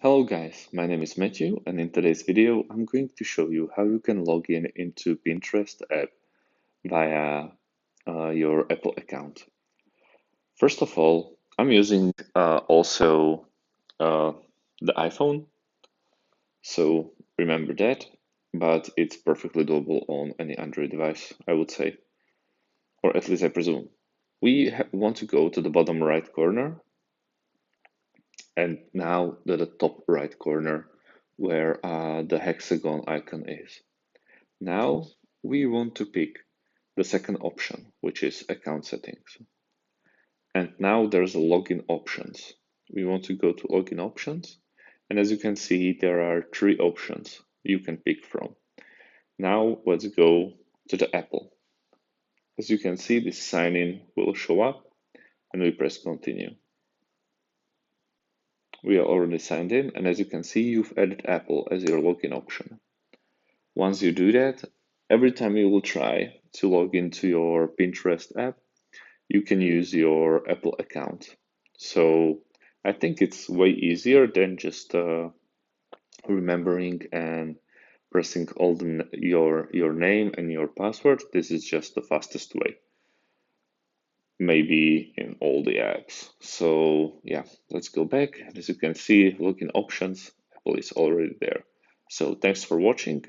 Hello guys, my name is Matthew, and in today's video I'm going to show you how you can log in into Pinterest app via your Apple account. First of all, I'm using also the iPhone, so remember that, but it's perfectly doable on any Android device, I would say, or at least I presume. We want to go to the bottom right corner and now to the top right corner where the hexagon icon is. Now we want to pick the second option, which is account settings. And now there's a login options. We want to go to login options. And as you can see, there are three options you can pick from. Now let's go to the Apple. As you can see, this sign in will show up and we press continue. We are already signed in, and as you can see, you've added Apple as your login option. Once you do that, every time you will try to log into your Pinterest app, you can use your Apple account. So I think it's way easier than just remembering and pressing all your name and your password. This is just the fastest way, maybe in all the apps. So yeah, let's go back. As you can see, login options, Apple is already there. So thanks for watching.